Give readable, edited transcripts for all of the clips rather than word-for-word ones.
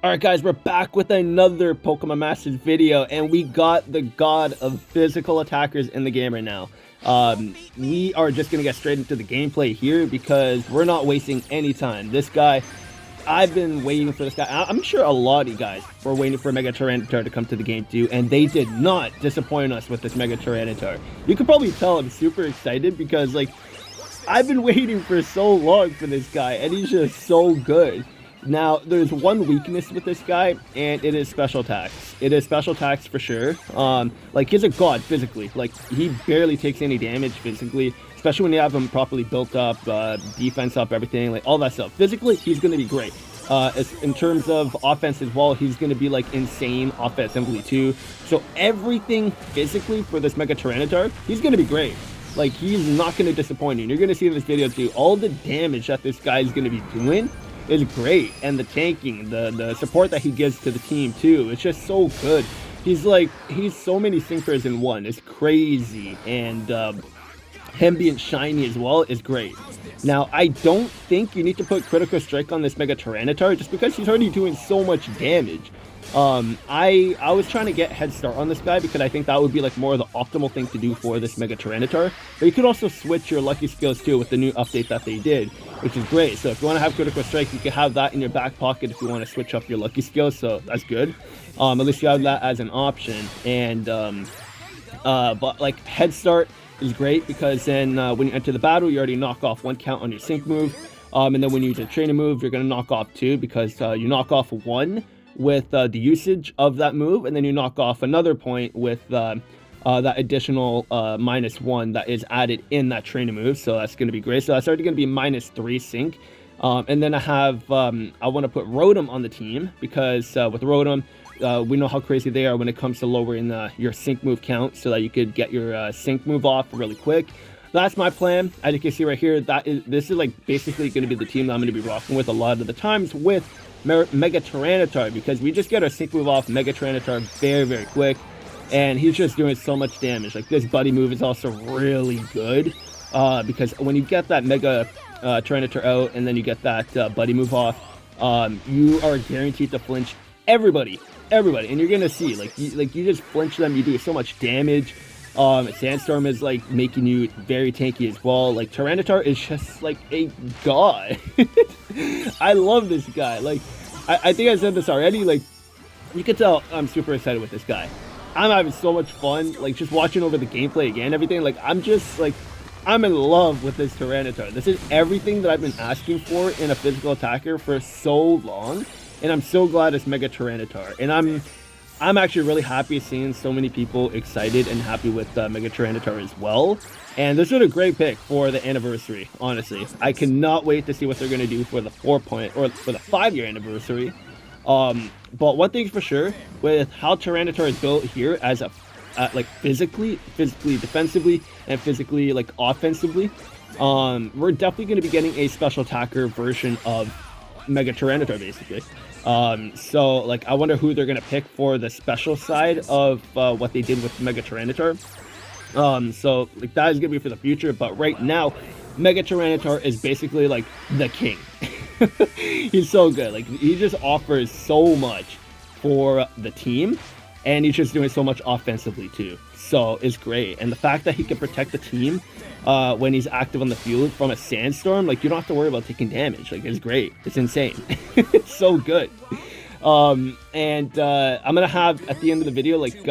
Alright guys, we're back with another Pokemon Masters video, and we got the god of physical attackers in the game right now. We are just going to get straight into the gameplay here because we're not wasting any time. This guy, I've been waiting for this guy. I'm sure a lot of you guys were waiting for Mega Tyranitar to come to the game too, and they did not disappoint us with this Mega Tyranitar. You can probably tell I'm super excited because, like, I've been waiting for so long for this guy, and he's just so good. Now, there's one weakness with this guy, and it is special attacks. It is special attacks for sure. Like, he's a god physically. Like, he barely takes any damage physically, especially when you have him properly built up, defense up, everything, like, all that stuff. Physically, he's going to be great. In terms of offense as well, he's going to be, like, insane offensively too. So, everything physically for this Mega Tyranitar, he's going to be great. Like, he's not going to disappoint you. And you're going to see in this video too, all the damage that this guy is going to be doing is great, and the tanking, the support that he gives to the team too, it's just so good. He's so many synchros in one. It's crazy, and him being shiny as well is great. Now, I don't think you need to put critical strike on this Mega Tyranitar just because he's already doing so much damage. I was trying to get head start on this guy because I think that would be like more of the optimal thing to do for this Mega Tyranitar. But you could also switch your lucky skills too with the new update that they did, which is great. So if you want to have critical strike, you can have that in your back pocket if you want to switch up your lucky skills. So that's good. At least you have that as an option. And but like head start is great because then when you enter the battle, you already knock off 1 count on your sync move. And then when you use a training move, you're going to knock off 2 because you knock off 1 with the usage of that move, and then you knock off another point with that additional -1 that is added in that training move. So that's going to be great. So that's already going to be -3 sync. And then I have I want to put Rotom on the team because with Rotom, we know how crazy they are when it comes to lowering your sync move count so that you could get your sync move off really quick. That's my plan. As you can see right here, this is like basically going to be the team that I'm going to be rocking with a lot of the times with Mega Tyranitar, because we just get our sync move off Mega Tyranitar very, very quick, and he's just doing so much damage. Like, this buddy move is also really good because when you get that Mega Tyranitar out and then you get that buddy move off, you are guaranteed to flinch everybody, and you're gonna see like you just flinch them, you do so much damage. Sandstorm is like making you very tanky as well. Like, Tyranitar is just like a god. I love this guy. Like, I think I said this already. Like, you can tell I'm super excited with this guy. I'm having so much fun, like, just watching over the gameplay again, everything. Like, I'm just like, I'm in love with this Tyranitar. This is everything that I've been asking for in a physical attacker for so long, and I'm so glad it's Mega Tyranitar. And I'm actually really happy seeing so many people excited and happy with Mega Tyranitar as well. And this is a great pick for the anniversary, honestly. I cannot wait to see what they're going to do for the 5-year anniversary. But one thing's for sure, with how Tyranitar is built here as like physically, defensively, and physically, like, offensively, we're definitely going to be getting a special attacker version of Mega Tyranitar, basically. So, like, I wonder who they're going to pick for the special side of what they did with Mega Tyranitar. So, like, that is going to be for the future, but right now, Mega Tyranitar is basically, like, the king. He's so good. Like, he just offers so much for the team, and he's just doing so much offensively, too. So, it's great. And the fact that he can protect the team when he's active on the field from a sandstorm, like, you don't have to worry about taking damage. Like, it's great. It's insane. It's so good. I'm gonna have at the end of the video, like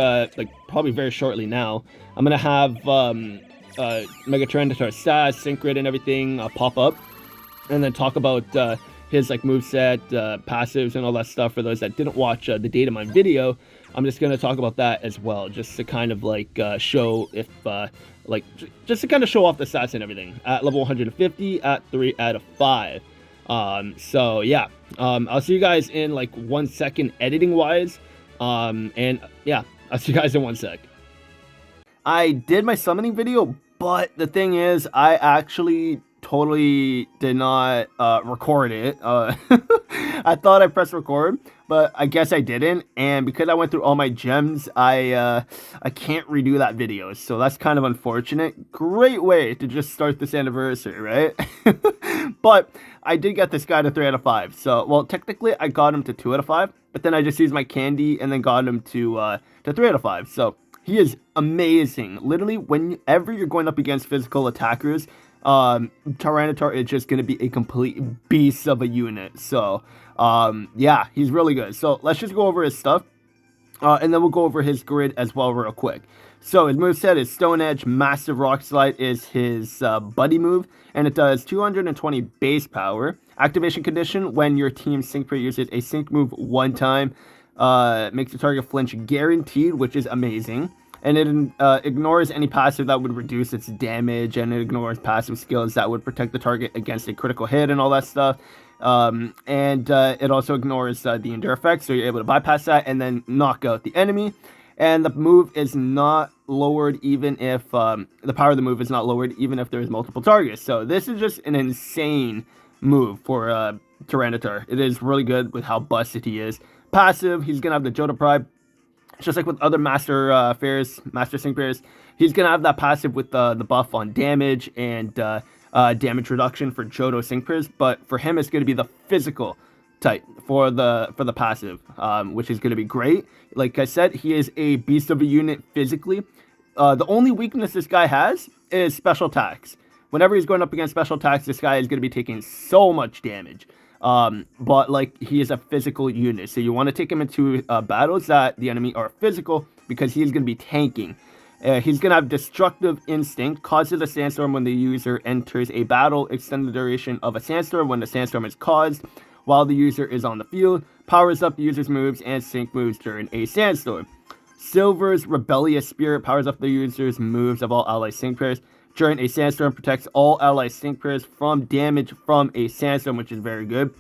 probably very shortly now, I'm gonna have Mega Tyranitar stats, sync grid, and everything pop up, and then talk about his, like, moveset, passives, and all that stuff. For those that didn't watch the Data Mine video, I'm just gonna talk about that as well, just to kind of like show if just to kind of show off the stats and everything at level 150 at 3 out of 5. So yeah, I'll see you guys in like 1 second editing wise. And yeah, I'll see you guys in 1 sec. I did my summoning video, but the thing is, I actually totally did not record it. I thought I pressed record, but I guess I didn't. And because I went through all my gems, I can't redo that video. So that's kind of unfortunate. Great way to just start this anniversary, right? But I did get this guy to 3 out of 5. So, well, technically I got him to 2 out of 5, but then I just used my candy and then got him to 3 out of 5. So he is amazing. Literally, whenever you're going up against physical attackers, Tyranitar is just going to be a complete beast of a unit. So, yeah, he's really good. So let's just go over his stuff, and then we'll go over his grid as well real quick. So his moveset is Stone Edge. Massive Rock Slide is his buddy move, and it does 220 base power. Activation condition: when your team's sync player uses a sync move one time, makes the target flinch guaranteed, which is amazing. And it ignores any passive that would reduce its damage, and it ignores passive skills that would protect the target against a critical hit and all that stuff. It also ignores the endure effect, so you're able to bypass that and then knock out the enemy. And the move is not lowered even if the power of the move is not lowered even if there's multiple targets. So this is just an insane move for Tyranitar. It is really good with how busted he is. Passive, he's gonna have the Johto Pride. Just like with other Master Sync players, he's gonna have that passive with the buff on damage and damage reduction for Johto Sync players. But for him, it's gonna be the physical type for the passive, which is gonna be great. Like I said, he is a beast of a unit physically. The only weakness this guy has is special attacks. Whenever he's going up against special attacks, this guy is gonna be taking so much damage. But like, he is a physical unit, so you want to take him into battles that the enemy are physical, because he's going to be tanking. He's going to have Destructive Instinct, causes a sandstorm when the user enters a battle, extend the duration of a sandstorm when the sandstorm is caused while the user is on the field, powers up the user's moves and sync moves during a sandstorm. Silver's Rebellious Spirit powers up the user's moves of all ally sync pairs during a sandstorm, protects all ally sync pairs from damage from a sandstorm, which is very good.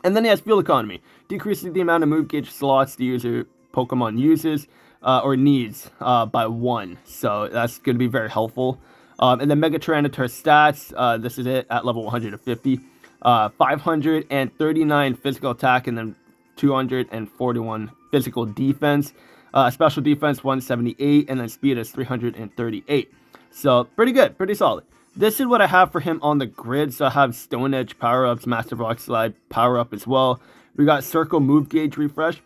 And then he has Fuel Economy, decreases the amount of move gauge slots the user Pokemon uses or needs by 1. So that's going to be very helpful. And then Mega Tyranitar stats, this is it at level 150. 539 physical attack and then 241 physical defense. Special defense 178, and then speed is 338. So pretty good, pretty solid. This is what I have for him on the grid. So I have Stone Edge power-ups, Massive Rock Slide power-up as well. We got Circle Move Gauge Refresh.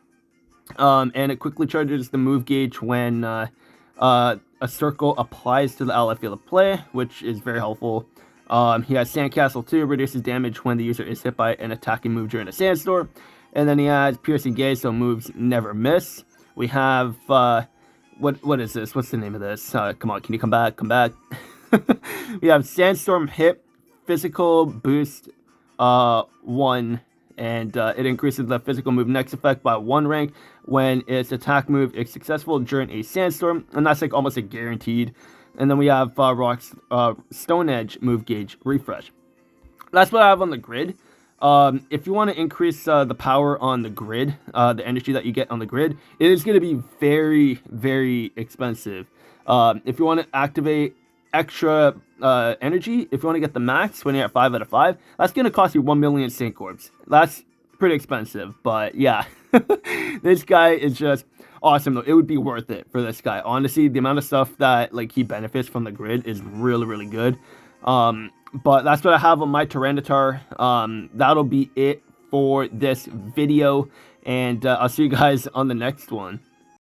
And it quickly charges the move gauge when a circle applies to the ally field of play, which is very helpful. He has Sandcastle 2, reduces damage when the user is hit by an attacking move during a sandstorm. And then he has Piercing Gaze, so moves never miss. We have, what is this? What's the name of this? Come on, can you come back? Come back. We have Sandstorm Hit, Physical Boost 1, and it increases the physical move next effect by 1 rank when its attack move is successful during a sandstorm, and that's like almost a guaranteed. And then we have Stone Edge Move Gauge Refresh. That's what I have on the grid. If you want to increase the power on the grid, the energy that you get on the grid, it is going to be very, very expensive. If you want to activate extra energy, if you want to get the max when you're at 5 out of 5, that's going to cost you 1 million Sync Orbs. That's pretty expensive, but yeah. This guy is just awesome though. It would be worth it for this guy. Honestly, the amount of stuff that like he benefits from the grid is really, really good. But that's what I have on my Tyranitar. That'll be it for this video, and I'll see you guys on the next one.